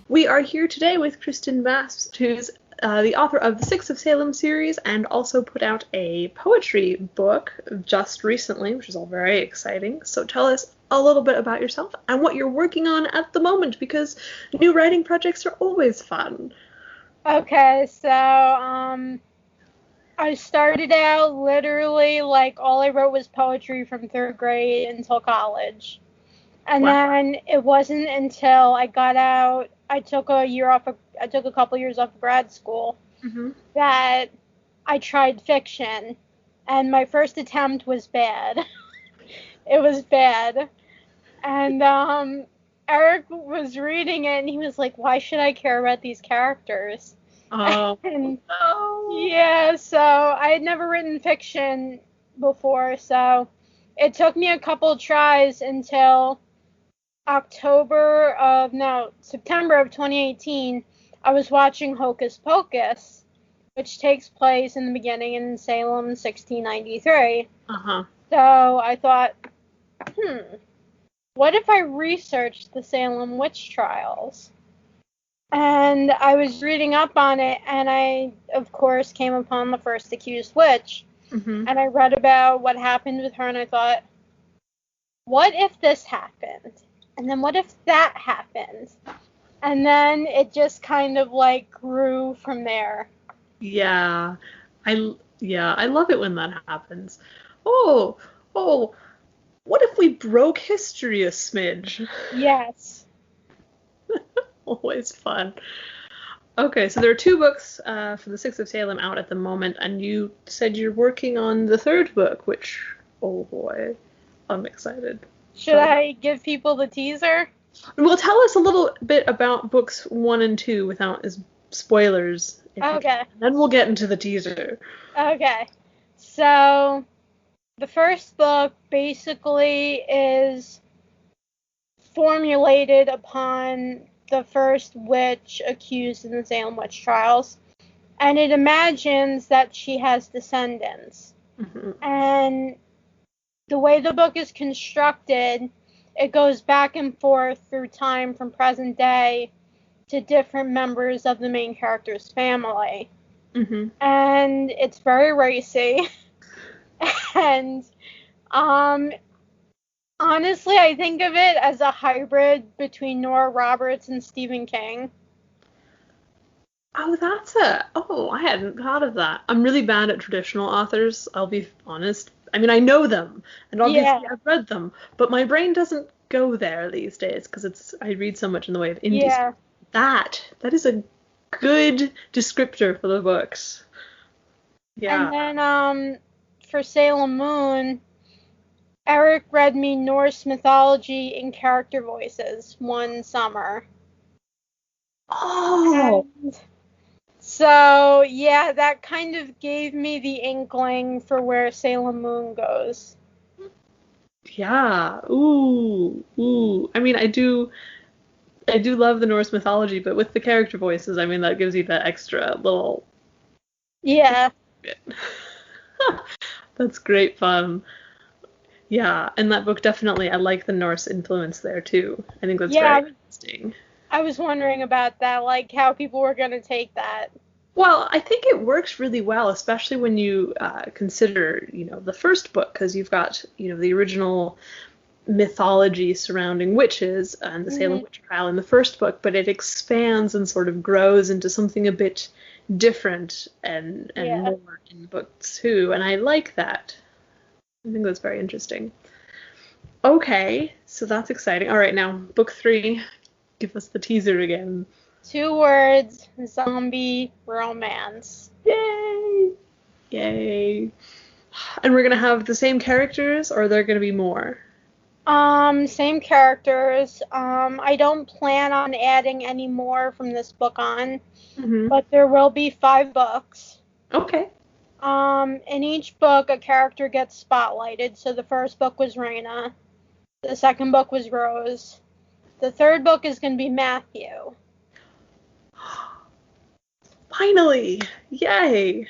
We are here today with Kristin Bapst, who's the author of the Six of Salem series and also put out a poetry book just recently, which is all very exciting. So tell us a little bit about yourself and what you're working on at the moment, because new writing projects are always fun. Okay, so I started out literally like all I wrote was poetry from third grade until college. And Wow. then it wasn't until I got out, I took a couple years off of grad school, that I tried fiction. And my first attempt was bad. It was bad. And Eric was reading it and he was like, why should I care about these characters? Oh, And no. yeah, so I had never written fiction before, so it took me a couple tries until September of 2018. I was watching Hocus Pocus, which takes place in the beginning in Salem, 1693. So I thought, what if I researched the Salem witch trials? And I was reading up on it, and I, of course, came upon the first accused witch. And I read about what happened with her, and I thought, what if this happened? And then what if that happened? And then it just kind of like grew from there. Yeah, I love it when that happens. Oh, what if we broke history a smidge? Yes. Always fun. Okay, so there are two books for the Six of Salem out at the moment, and you said you're working on the third book, which, oh boy, I'm excited. Should I give people the teaser? Well, tell us a little bit about books 1 and 2 without spoilers. Okay. Then we'll get into the teaser. Okay. So, the first book basically is formulated upon the first witch accused in the Salem witch trials, and it imagines that she has descendants. And the way the book is constructed, it goes back and forth through time from present day to different members of the main character's family. And it's very racy. And honestly, I think of it as a hybrid between Nora Roberts and Stephen King. Oh, that's it. Oh, I hadn't thought of that. I'm really bad at traditional authors, I'll be honest. I mean, I know them, and obviously I've read them, but my brain doesn't go there these days because I read so much in the way of indie. Yeah. That is a good descriptor for the books. Yeah. And then for Salem Moon, Eric read me Norse mythology in character voices one summer. Oh. And so, yeah, that kind of gave me the inkling for where Salem Moon goes. Yeah. Ooh. I mean, I do love the Norse mythology, but with the character voices, I mean, that gives you that extra little... Yeah. That's great fun. Yeah, and that book definitely, I like the Norse influence there too. I think that's very interesting. I was wondering about that, like how people were going to take that. Well, I think it works really well, especially when you consider, the first book, because you've got, the original mythology surrounding witches and the Salem witch trial in the first book, but it expands and sort of grows into something a bit different and more in book 2, and I like that. I think that's very interesting. Okay, so that's exciting. All right, now, book 3, give us the teaser again. 2 words, zombie romance. Yay! And we're going to have the same characters, or are there going to be more? Same characters. I don't plan on adding any more from this book on, but there will be 5 books. Okay. In each book, a character gets spotlighted. So the first book was Raina. The second book was Rose. The third book is going to be Matthew. Finally! Yay!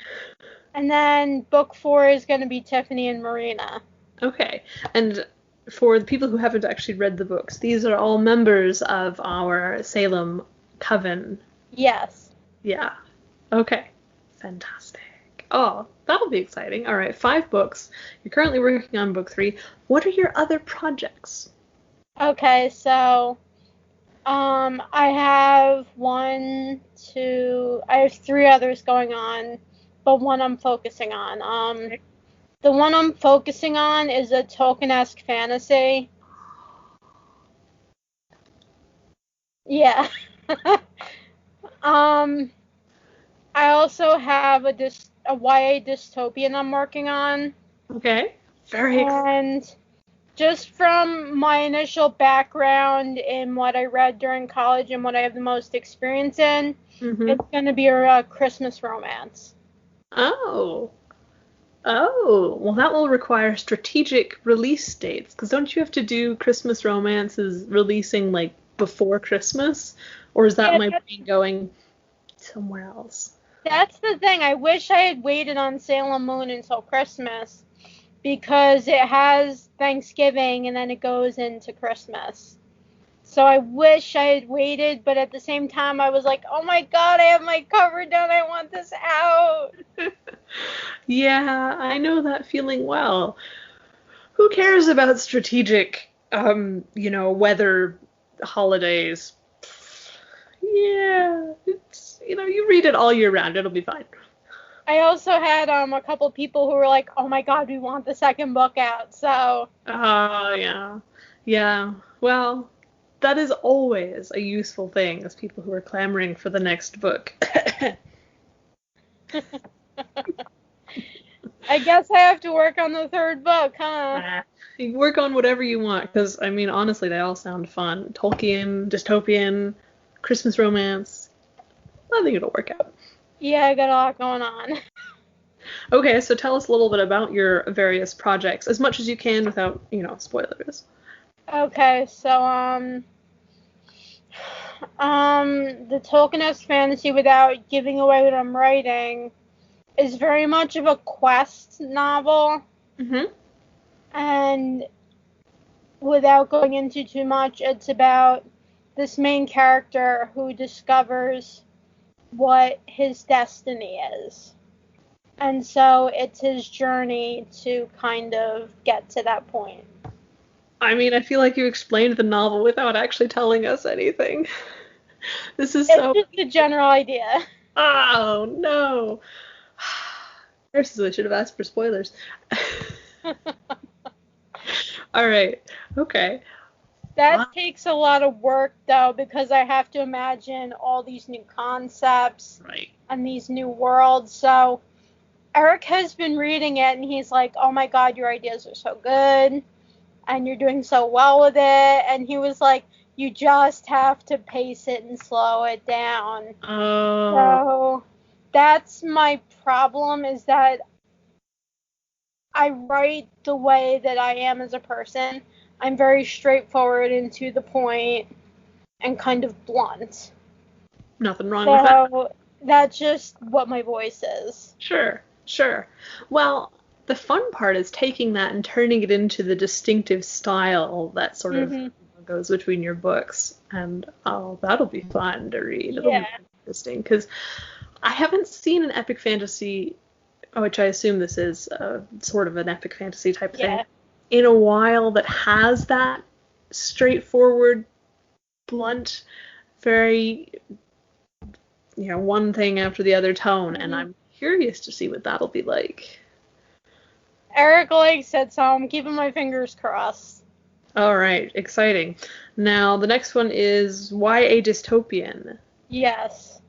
And then book 4 is going to be Tiffany and Marina. Okay. And for the people who haven't actually read the books, these are all members of our Salem Coven. Yes. Yeah. Okay. Fantastic. Oh, that'll be exciting. All right, 5 books. You're currently working on book 3. What are your other projects? Okay, so I have I have 3 others going on, but one I'm focusing on. The one I'm focusing on is a Tolkien-esque fantasy. Yeah. I also have a YA dystopian I'm working on. Okay. Very exciting. And just from my initial background in what I read during college and what I have the most experience in, it's going to be a Christmas romance. Oh. Oh. Well, that will require strategic release dates, because don't you have to do Christmas romances releasing like before Christmas? Or is that Yeah, my brain going somewhere else? that's the thing. I wish I had waited on Salem Moon until Christmas, because it has Thanksgiving and then it goes into Christmas. So I wish I had waited, but at the same time I was like, oh my god, I have my cover done, I want this out. Yeah, I know that feeling well. Who cares about strategic, weather holidays? Yeah, it's, you read it all year round. It'll be fine. I also had a couple people who were like, oh my god, we want the second book out, so. Yeah. Yeah. Well, that is always a useful thing, as people who are clamoring for the next book. I guess I have to work on the third book, huh? You can work on whatever you want, because, I mean, honestly, they all sound fun. Tolkien, dystopian, Christmas romance. I think it'll work out. Yeah, I got a lot going on. Okay, so tell us a little bit about your various projects, as much as you can without, spoilers. Okay, so, the Tolkien-esque fantasy, without giving away what I'm writing, is very much of a quest novel. Mm-hmm. And without going into too much, it's about this main character who discovers what his destiny is. And so it's his journey to kind of get to that point. I mean, I feel like you explained the novel without actually telling us anything. This is It's so... just a general idea. Oh, no. First, I should have asked for spoilers. All right. Okay. That takes a lot of work, though, because I have to imagine all these new concepts and these new worlds. So Eric has been reading it, and he's like, oh my god, your ideas are so good, and you're doing so well with it. And he was like, you just have to pace it and slow it down. Oh. So that's my problem, is that I write the way that I am as a person. I'm very straightforward and to the point and kind of blunt. Nothing wrong with that. So that's just what my voice is. Sure. Well, the fun part is taking that and turning it into the distinctive style that sort of goes between your books. And that'll be fun to read. It'll be interesting, because I haven't seen an epic fantasy, which I assume this is sort of an epic fantasy type thing, in a while that has that straightforward, blunt, very, one thing after the other tone, and I'm curious to see what that'll be like. Eric likes it, so I'm keeping my fingers crossed. All right, exciting. Now, the next one is YA dystopian. Yes.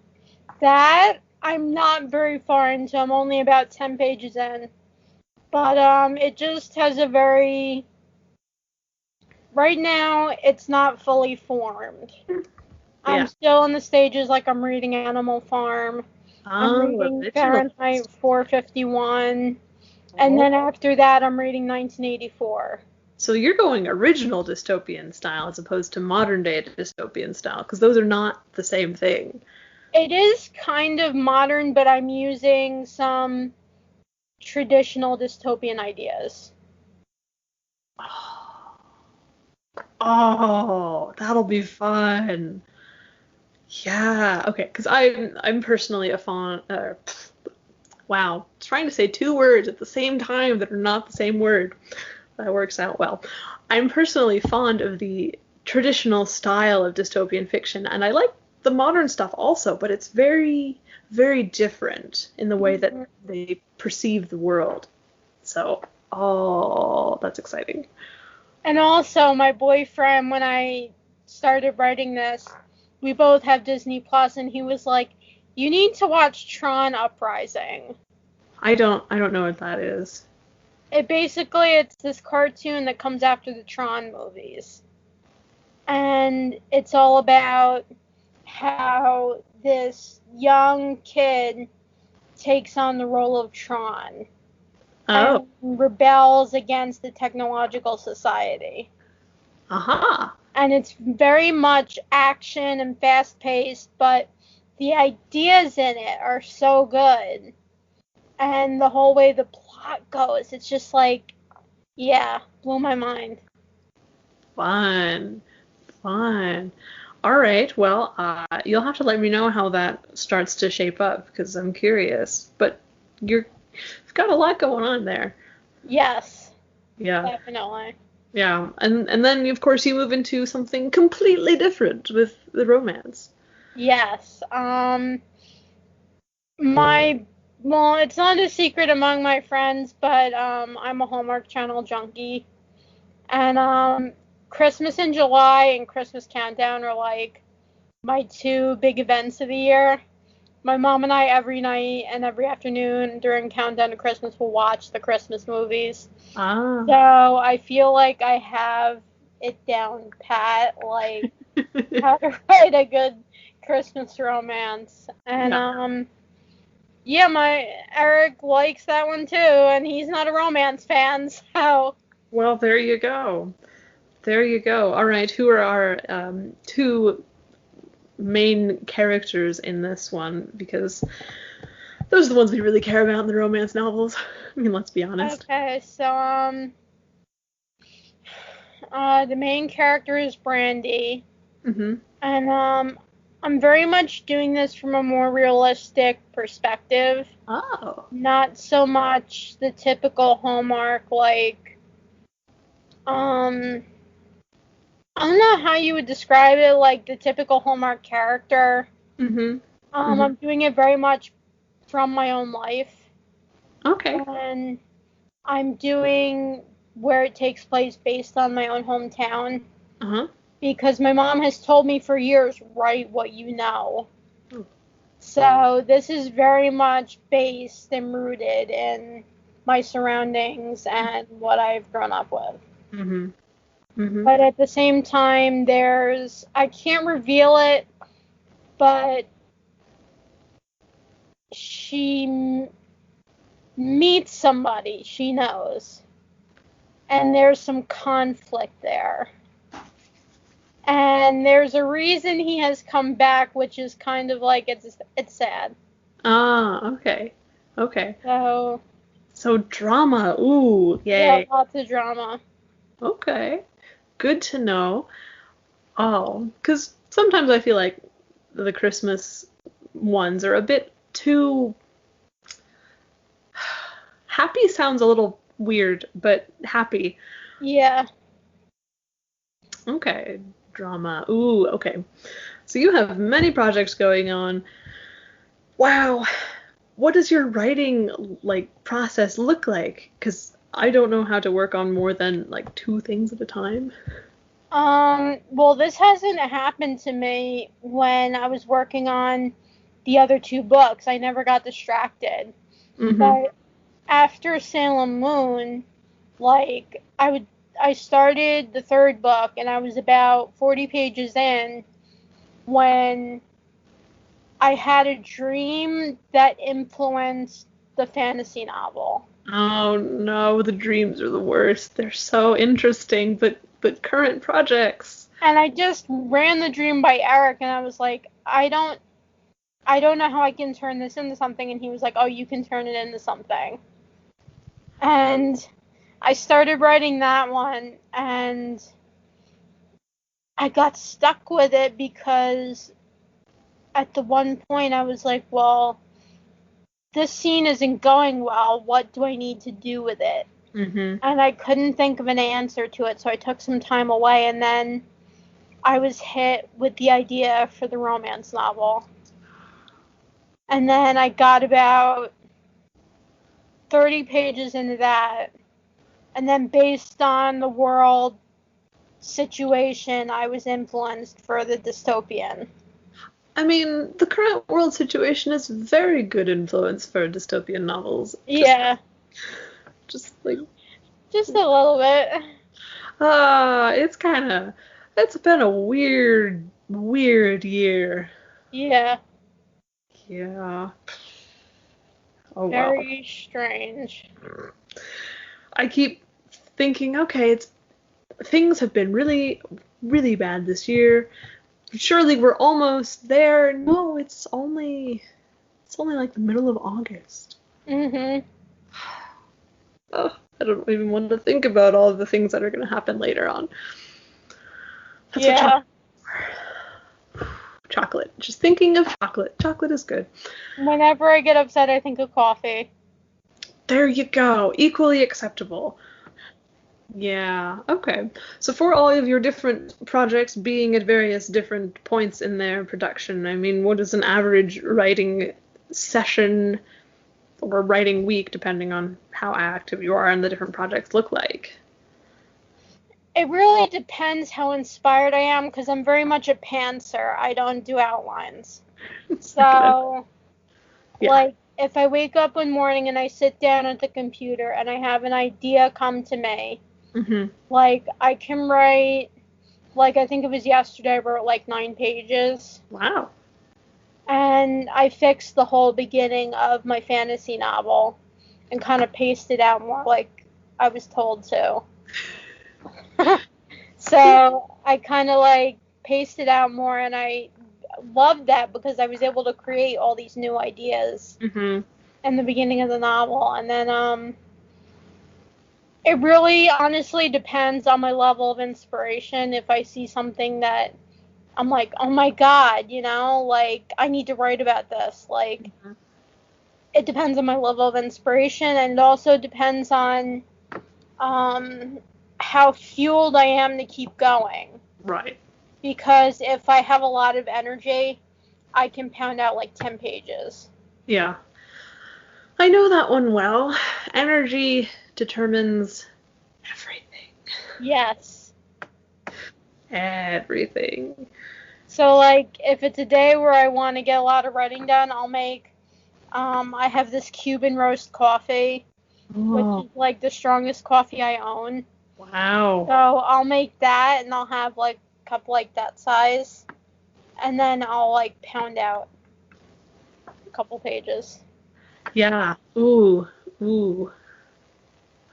That I'm not very far into. I'm only about 10 pages in. But it just has a very... Right now, it's not fully formed. I'm still in the stages like I'm reading Animal Farm. I'm reading Fahrenheit 451. And then after that, I'm reading 1984. So you're going original dystopian style as opposed to modern day dystopian style, because those are not the same thing. It is kind of modern, but I'm using some traditional dystopian ideas. Oh, that'll be fun. Yeah, okay, because I'm personally a fond. Wow, trying to say two words at the same time that are not the same word. That works out well. I'm personally fond of the traditional style of dystopian fiction, and I like the modern stuff also, but it's very, very different in the way that Mhm. they perceive the world. So, oh, that's exciting. And also, my boyfriend, when I started writing this, we both have Disney Plus, and he was like, "You need to watch Tron Uprising." I don't know what that is. It's this cartoon that comes after the Tron movies, and it's all about how this young kid takes on the role of Tron Oh, and rebels against the technological society. aha. And it's very much action and fast paced, but the ideas in it are so good. And the whole way the plot goes, it's just like, yeah, blew my mind. Fun, fun. All right, well, you'll have to let me know how that starts to shape up because I'm curious. But you've got a lot going on there. Yes, Yeah, definitely. yeah, and then of course you move into something completely different with the romance. Yes. My well, it's not a secret among my friends, but I'm a Hallmark Channel junkie, and Christmas in July and Christmas Countdown are like my two big events of the year. My mom and I every night and every afternoon during Countdown to Christmas will watch the Christmas movies. So Ah. I feel like I have it down pat, like how to write a good Christmas romance. And Yeah. yeah, my Eric likes that one too, and he's not a romance fan, so Well, there you go. There you go. All right, who are our two main characters in this one? Because those are the ones we really care about in the romance novels. I mean, let's be honest. okay. So the main character is Brandy, Mm-hmm. and I'm very much doing this from a more realistic perspective, Oh. not so much the typical Hallmark like I don't know how you would describe it, like the typical Hallmark character. Mm-hmm. Mm-hmm. I'm doing it very much from my own life, Okay. and I'm doing where it takes place based on my own hometown Uh-huh. because my mom has told me for years, write what you know. Oh. So this is very much based and rooted in my surroundings and what I've grown up with. Mm-hmm. Mm-hmm. But at the same time, I can't reveal it, but she meets somebody she knows, and there's some conflict there. And there's a reason he has come back, which is kind of like it's sad. Ah, okay. Okay. So So drama. Ooh, yeah, yay. lots of drama. Okay. Good to know. Oh, because sometimes I feel like the Christmas ones are a bit too happy sounds a little weird, but happy. Yeah. Okay. Drama. Ooh, okay. So you have many projects going on. Wow. What does your writing process look like? Because I don't know how to work on more than like two things at a time. Well, this hasn't happened to me when I was working on the other two books. I never got distracted. Mm-hmm. But after Salem Moon, like I started the third book and I was about 40 pages in when I had a dream that influenced the fantasy novel. Oh no, the dreams are the worst. They're so interesting, but current projects. And I just ran the dream by Eric and I was like, I don't know how I can turn this into something, and he was like, "Oh, you can turn it into something." And I started writing that one and I got stuck with it because at the one point I was like, well, this scene isn't going well. What do I need to do with it? Mm-hmm. And I couldn't think of an answer to it, so I took some time away, and then I was hit with the idea for the romance novel. And then I got about 30 pages into that, and then based on the world situation, I was influenced for the dystopian. I mean, the current world situation is very good influence for dystopian novels. Yeah. Just like... Just a little bit. It's been a weird year. Yeah. Yeah. Oh, wow. Very strange. I keep thinking, okay, things have been really, really bad this year. Surely we're almost there. No, it's only like the middle of August. Mm-hmm. Oh, I don't even want to think about all of the things that are going to happen later on. That's Yeah. Chocolate. Just thinking of chocolate. Chocolate is good. Whenever I get upset, I think of coffee. There you go. Equally acceptable. Yeah, okay. So for all of your different projects being at various different points in their production, I mean, what does an average writing session or writing week, depending on how active you are in the different projects, look like? It really depends how inspired I am, because I'm very much a pantser. I don't do outlines. So, Yeah. like, if I wake up one morning and I sit down at the computer and I have an idea come to me, Mm-hmm. like, I can write, like, I think it was yesterday, I wrote, like, 9 pages. Wow. And I fixed the whole beginning of my fantasy novel and kind of pasted out more like I was told to. So I kind of, like, pasted out more, and I loved that because I was able to create all these new ideas Mm-hmm. in the beginning of the novel. And then it really honestly depends on my level of inspiration. If I see something that I'm like, oh my God, you know, like, I need to write about this. Like, Mm-hmm. It depends on my level of inspiration, and it also depends on how fueled I am to keep going. Right. Because if I have a lot of energy, I can pound out like 10 pages. Yeah. I know that one well. Energy determines everything. Yes. Everything. So, like, if it's a day where I want to get a lot of writing done, I'll make, I have this Cuban roast coffee, which is, like, the strongest coffee I own. Wow. So I'll make that, and I'll have, like, a cup like that size, and then I'll, like, pound out a couple pages. Yeah. Ooh.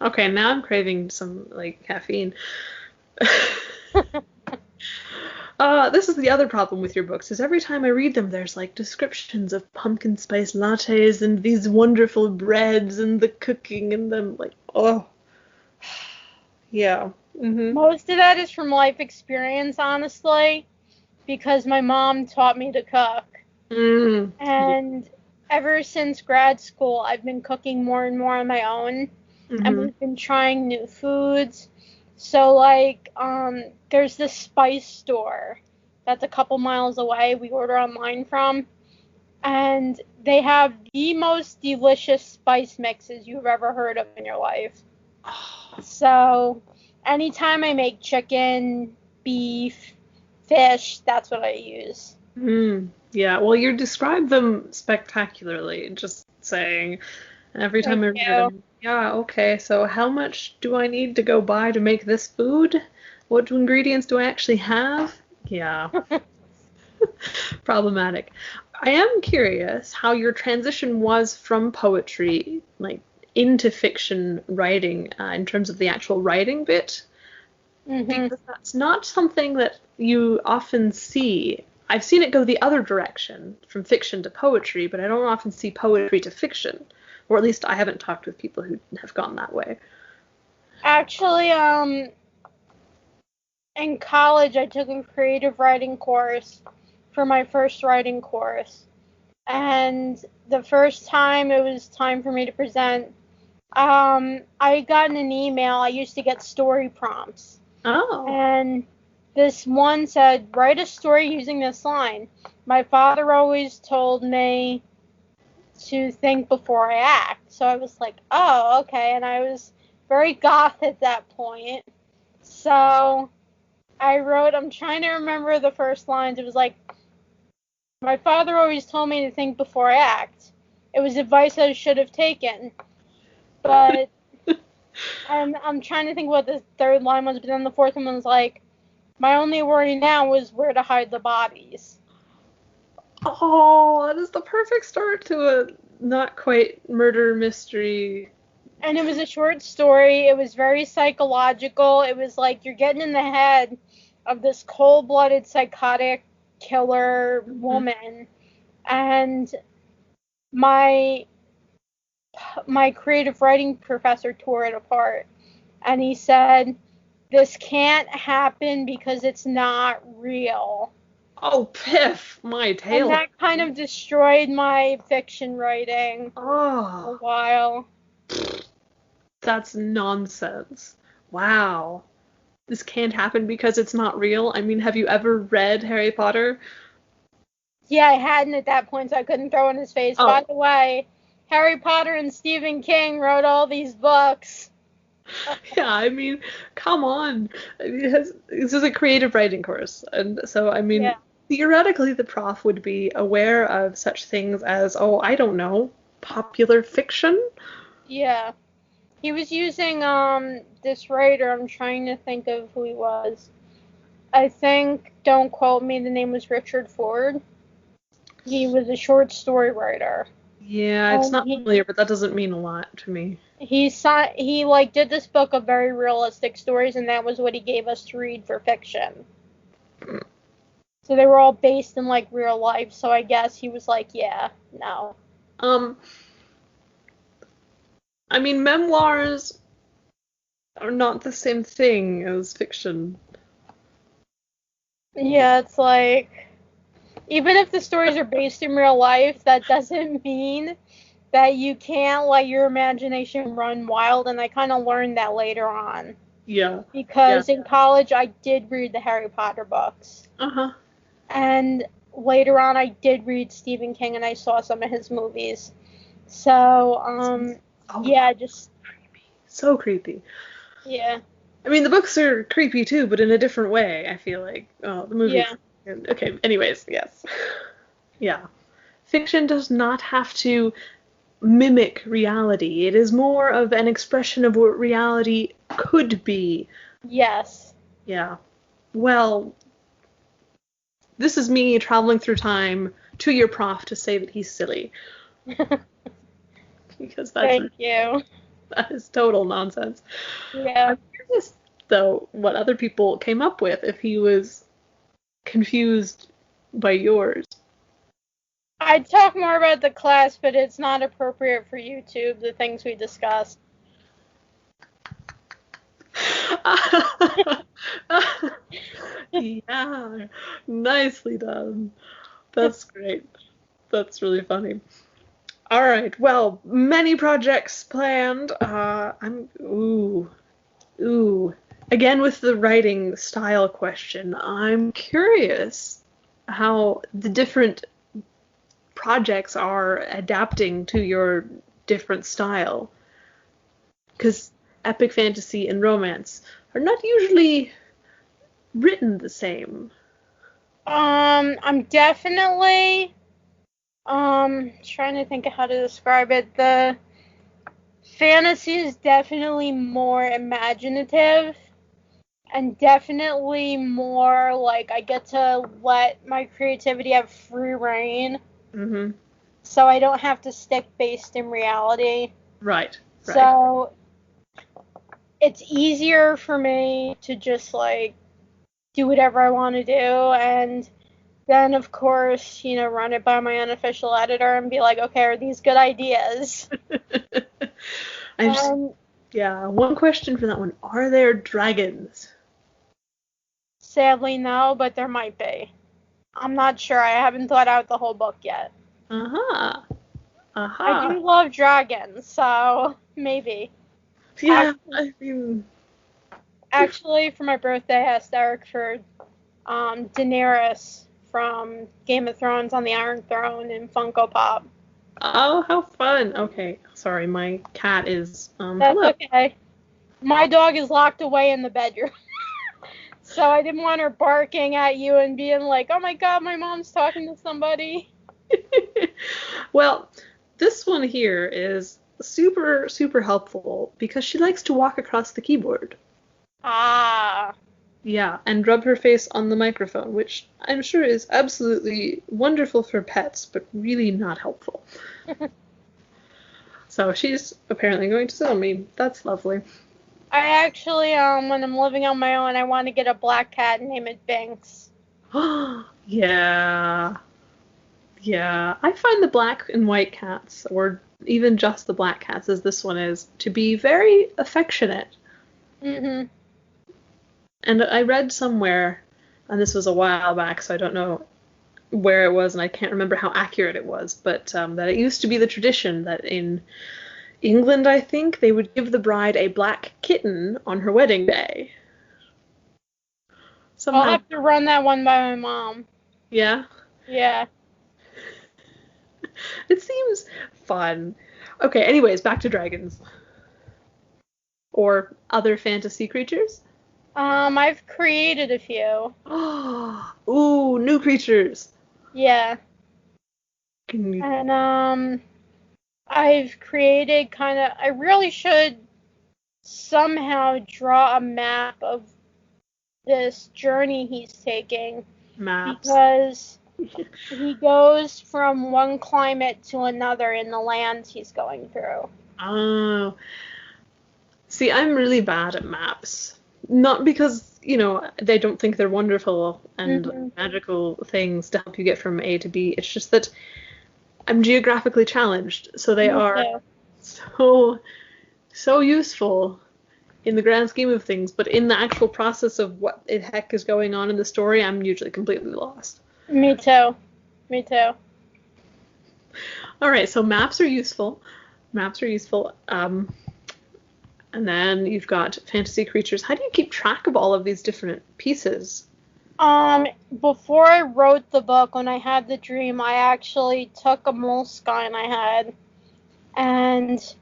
Okay, now I'm craving some, like, caffeine. This is the other problem with your books, is every time I read them, there's, like, descriptions of pumpkin spice lattes and these wonderful breads and the cooking and them, like, oh. Yeah. Mm-hmm. Most of that is from life experience, honestly, because my mom taught me to cook. Mm. And ever since grad school, I've been cooking more and more on my own. Mm-hmm. And we've been trying new foods. So, like, there's this spice store that's a couple miles away we order online from. And they have the most delicious spice mixes you've ever heard of in your life. So, anytime I make chicken, beef, fish, that's what I use. Yeah, well, you describe them spectacularly, just saying. Every time I read them, yeah, okay, so how much do I need to go buy to make this food? What ingredients do I actually have? Yeah. Problematic. I am curious how your transition was from poetry, like, into fiction writing, in terms of the actual writing bit. Mm-hmm. Because that's not something that you often see. I've seen it go the other direction, from fiction to poetry, but I don't often see poetry to fiction. Or at least I haven't talked with people who have gone that way. Actually, in college, I took a creative writing course, for my first writing course. And the first time it was time for me to present, I got an email. I used to get story prompts. Oh. And this one said, write a story using this line. My father always told me to think before I act. So I was like, oh, okay. And I was very goth at that point. So I wrote, I'm trying to remember the first lines. It was like, my father always told me to think before I act. It was advice I should have taken. But I'm trying to think what the third line was, but then the fourth one was like, my only worry now was where to hide the bodies. Oh, that is the perfect start to a not quite murder mystery. And it was a short story. It was very psychological. It was like you're getting in the head of this cold-blooded psychotic killer woman. And my creative writing professor tore it apart. And he said, this can't happen because it's not real. Oh, piff, my tail. And that kind of destroyed my fiction writing for a while. That's nonsense. Wow. This can't happen because it's not real? I mean, have you ever read Harry Potter? Yeah, I hadn't at that point, so I couldn't throw in his face. Oh. By the way, Harry Potter and Stephen King wrote all these books. Yeah, I mean, come on. I mean, this is a creative writing course. And so, I mean, theoretically, the prof would be aware of such things as, oh, I don't know, popular fiction? Yeah. He was using this writer. I'm trying to think of who he was. I think, don't quote me, the name was Richard Ford. He was a short story writer. Yeah, it's not familiar, but that doesn't mean a lot to me. He did this book of very realistic stories, and that was what he gave us to read for fiction. So they were all based in like real life. So I guess he was like, yeah, no. I mean, memoirs are not the same thing as fiction. Yeah, it's like, even if the stories are based in real life, that doesn't mean that you can't let your imagination run wild, and I kind of learned that later on. Yeah. Because in college, I did read the Harry Potter books. Uh-huh. And later on, I did read Stephen King, and I saw some of his movies. So, just... creepy. So creepy. Yeah. I mean, the books are creepy, too, but in a different way, I feel like. Oh, the movies... Yeah. Okay, anyways, yes. Yeah. Fiction does not have to mimic reality. It is more of an expression of what reality could be. Yes. Yeah. Well, this is me traveling through time to your prof to say that he's silly. Because Thank you. That is total nonsense. Yeah. I'm curious, though, what other people came up with if he was confused by yours. I'd talk more about the class, but it's not appropriate for YouTube, the things we discussed. Yeah, nicely done. That's great. That's really funny. All right, well, many projects planned. Again with the writing style question, I'm curious how the different projects are adapting to your different style. Because epic fantasy and romance are not usually written the same. I'm definitely trying to think of how to describe it. The fantasy is definitely more imaginative and definitely more like I get to let my creativity have free reign. Mm-hmm. So I don't have to stick based in reality. Right. So it's easier for me to just like do whatever I want to do, and then of course, run it by my unofficial editor and be like, okay, are these good ideas? One question for that one. Are there dragons? Sadly, no, but there might be. I'm not sure. I haven't thought out the whole book yet. Uh-huh. I do love dragons, so maybe. Yeah, I mean... Actually, for my birthday, I asked Eric for Daenerys from Game of Thrones on the Iron Throne in Funko Pop. Oh, how fun. Okay, sorry, my cat is, That's hello. okay. My dog is locked away in the bedroom. So I didn't want her barking at you and being like, oh my god, my mom's talking to somebody. Well, this one here is super, super helpful because she likes to walk across the keyboard. Ah. Yeah, and rub her face on the microphone, which I'm sure is absolutely wonderful for pets, but really not helpful. So she's apparently going to sit on me. That's lovely. I actually, when I'm living on my own, I want to get a black cat and name it Binks. Yeah. Yeah. I find the black and white cats, or even just the black cats as this one is, to be very affectionate. Mm-hmm. And I read somewhere, and this was a while back, so I don't know where it was, and I can't remember how accurate it was, but that it used to be the tradition that in England, I think, they would give the bride a black kitten on her wedding day. Somehow. I'll have to run that one by my mom. Yeah? Yeah. It seems fun. Okay, anyways, back to dragons. Or other fantasy creatures. I've created a few. Ooh, new creatures. Yeah. Can you... And, I've created I really should somehow draw a map of this journey he's taking. Maps. Because he goes from one climate to another in the lands he's going through. Oh. See, I'm really bad at maps. Not because, they don't think they're wonderful and magical things to help you get from A to B. It's just that I'm geographically challenged, so they are so useful in the grand scheme of things, but in the actual process of what the heck is going on in the story, I'm usually completely lost. Me too. Alright, so maps are useful. And then you've got fantasy creatures. How do you keep track of all of these different pieces? Before I wrote the book, when I had the dream, I actually took a moleskine I had, and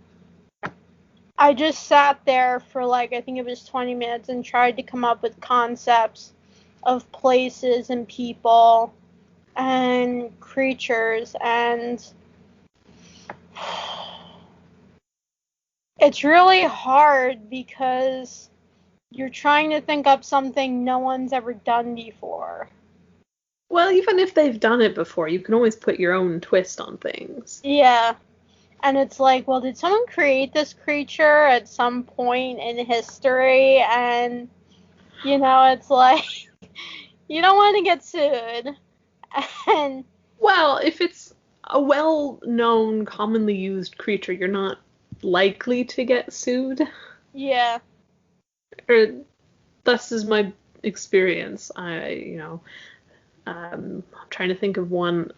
I just sat there for I think it was 20 minutes and tried to come up with concepts of places and people and creatures, and it's really hard because you're trying to think up something no one's ever done before. Well, even if they've done it before, you can always put your own twist on things. Yeah. And it's like, well, did someone create this creature at some point in history? And, it's like, you don't want to get sued. And well, if it's a well-known, commonly used creature, you're not likely to get sued. Yeah. Or this is my experience. I'm trying to think of one.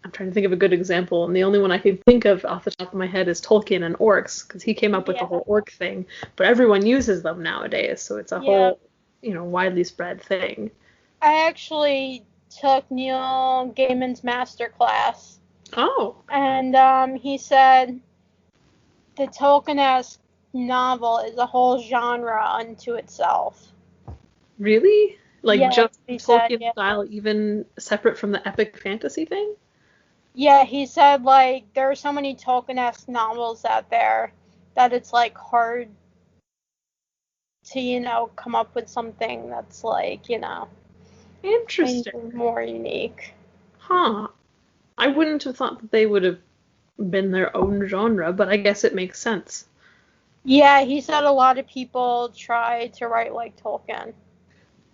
I'm trying to think of a good example, and the only one I can think of off the top of my head is Tolkien and orcs, because he came up with the whole orc thing, but everyone uses them nowadays, so it's a whole, widely spread thing. I actually took Neil Gaiman's masterclass. Oh. And he said the Tolkien-esque novel is a whole genre unto itself. Really? Just Tolkien style, yeah. even separate from the epic fantasy thing? Yeah, he said, there are so many Tolkien-esque novels out there that it's, hard to, come up with something that's, interesting. More unique. Huh. I wouldn't have thought that they would have been their own genre, but I guess it makes sense. Yeah, he said a lot of people try to write like Tolkien.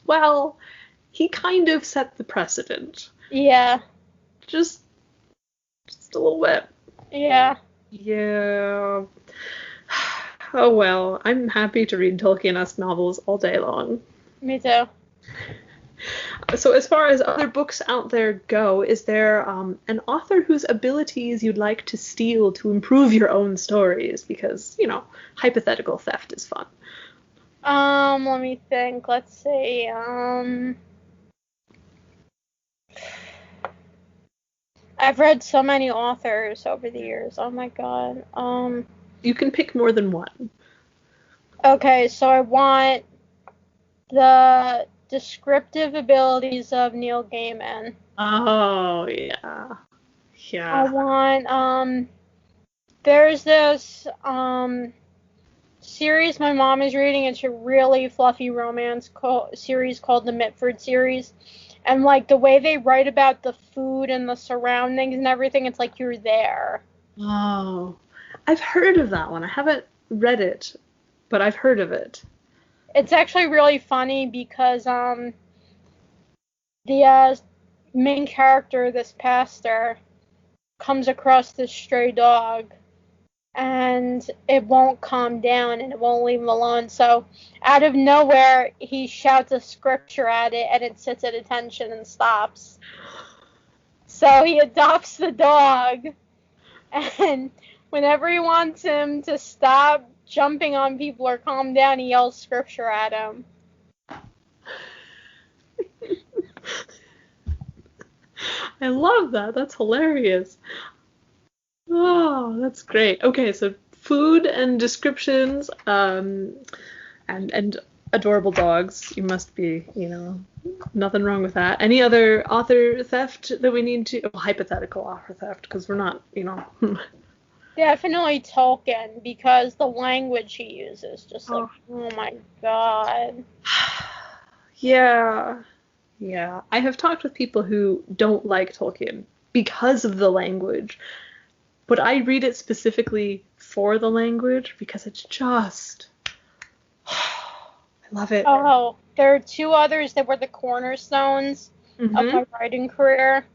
Well, he kind of set the precedent. Yeah. Just a little bit. Yeah. Yeah. Oh well, I'm happy to read Tolkien-esque novels all day long. Me too. So as far as other books out there go, is there an author whose abilities you'd like to steal to improve your own stories? Because, hypothetical theft is fun. Let me think. Let's see. I've read so many authors over the years. Oh my god. You can pick more than one. Okay, so I want the descriptive abilities of Neil Gaiman. Oh, yeah. Yeah. I want, there's this, series my mom is reading. It's a really fluffy romance series called the Mitford series. And, like, the way they write about the food and the surroundings and everything, it's like you're there. Oh. I've heard of that one. I haven't read it, but I've heard of it. It's actually really funny because, the main character, this pastor, comes across this stray dog, and it won't calm down and it won't leave him alone. So out of nowhere, he shouts a scripture at it, and it sits at attention and stops. So he adopts the dog, and whenever he wants him to stop jumping on people or calm down, he yells scripture at him. I love that. That's hilarious. Oh, that's great. Okay, so food and descriptions, and adorable dogs. You must be, nothing wrong with that. Any other author theft that we need to? Oh, hypothetical author theft, because we're not, Definitely Tolkien, because the language he uses, just like, oh my god. Yeah. Yeah. I have talked with people who don't like Tolkien because of the language. But I read it specifically for the language because it's just... I love it. Oh, there are two others that were the cornerstones of my writing career.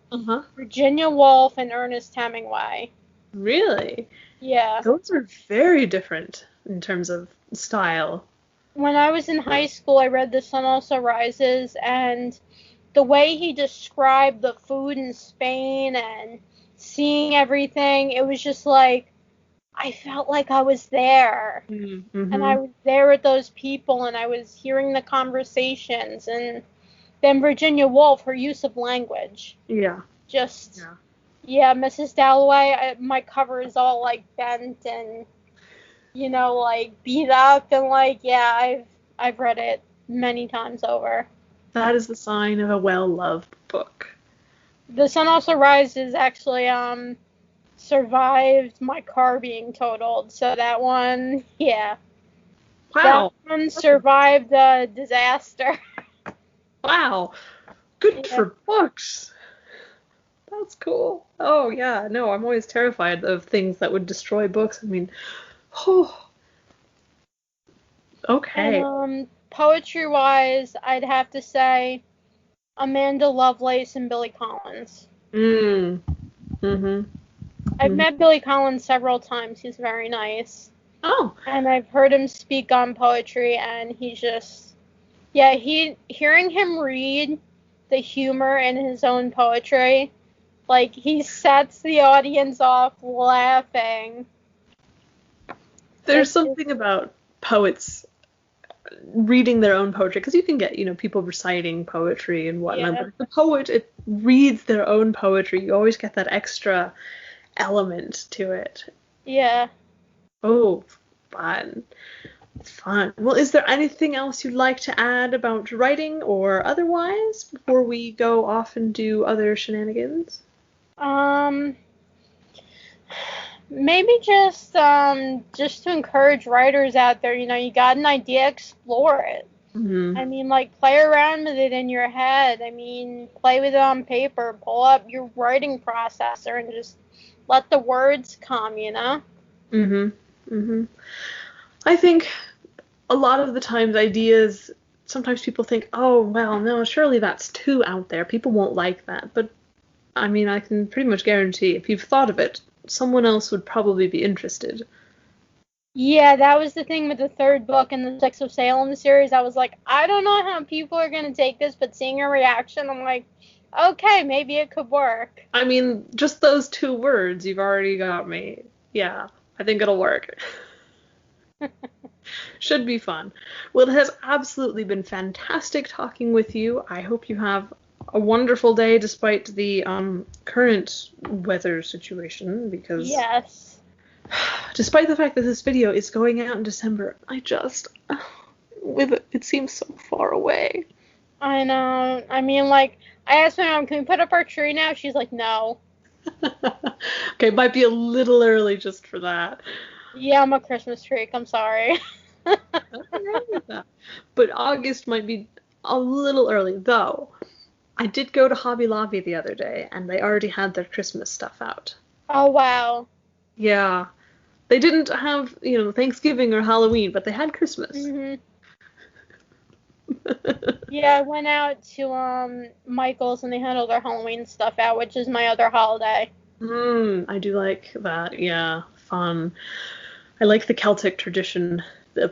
Virginia Woolf and Ernest Hemingway. Really? Yeah. Those are very different in terms of style. When I was in high school, I read The Sun Also Rises, and the way he described the food in Spain and seeing everything, it was just like, I felt like I was there. Mm-hmm. And I was there with those people, and I was hearing the conversations. And then Virginia Woolf, her use of language. Yeah. Just, yeah, Mrs. Dalloway, my cover is all, like, bent and, like, beat up. And, like, yeah, I've read it many times over. That is the sign of a well-loved book. The Sun Also Rises actually survived my car being totaled, so that one, yeah. Wow. That one survived the disaster. Wow. Good for books. That's cool. Oh, yeah. No, I'm always terrified of things that would destroy books. I mean, okay. And, poetry-wise, I'd have to say Amanda Lovelace and Billy Collins. I've met Billy Collins several times. He's very nice. Oh. And I've heard him speak on poetry, and he's just, hearing him read the humor in his own poetry, like, he sets the audience off laughing. There's something about poets reading their own poetry, because you can get, people reciting poetry and whatnot, but if the poet reads their own poetry, you always get that extra element to it. Yeah. Oh, fun. Fun. Well, is there anything else you'd like to add about writing or otherwise before we go off and do other shenanigans? Maybe just to encourage writers out there, you got an idea, explore it. I mean, like, play around with it in your head. I mean, play with it on paper. Pull up your writing processor and just let the words come, I think a lot of the times ideas, sometimes people think, oh, well, no, surely that's too out there. People won't like that. But, I mean, I can pretty much guarantee if you've thought of it, someone else would probably be interested. Yeah, that was the thing with the third book in the Six of Salem series. I was like, I don't know how people are going to take this, but seeing her reaction, I'm like, okay, maybe it could work. I mean, just those 2 words, you've already got me. Yeah, I think it'll work. Should be fun. Well, it has absolutely been fantastic talking with you. I hope you have a wonderful day despite the current weather situation, because Yes. despite the fact that this video is going out in December, I just, with it seems so far away. I know. I mean, like, I asked my mom, can we put up our tree now? She's like, no. Okay, might be a little early just for that. Yeah, I'm a Christmas freak. I'm sorry. Nothing wrong with that. But August might be a little early, though. I did go to Hobby Lobby the other day, and they already had their Christmas stuff out. Oh, wow. Yeah. They didn't have, Thanksgiving or Halloween, but they had Christmas. hmm Yeah, I went out to Michael's and they had all their Halloween stuff out, which is my other holiday. I do like that. Yeah, fun. I like the Celtic tradition, the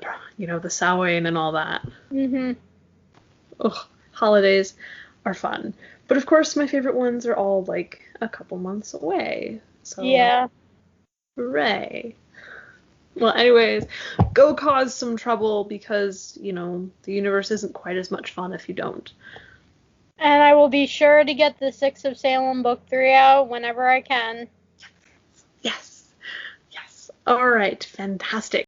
Samhain and all that. hmm Ugh, holidays are fun. But of course, my favorite ones are all like a couple months away. So, Yeah. hooray. Well, anyways, go cause some trouble because, the universe isn't quite as much fun if you don't. And I will be sure to get the Six of Salem book 3 out whenever I can. Yes. Yes. All right. Fantastic.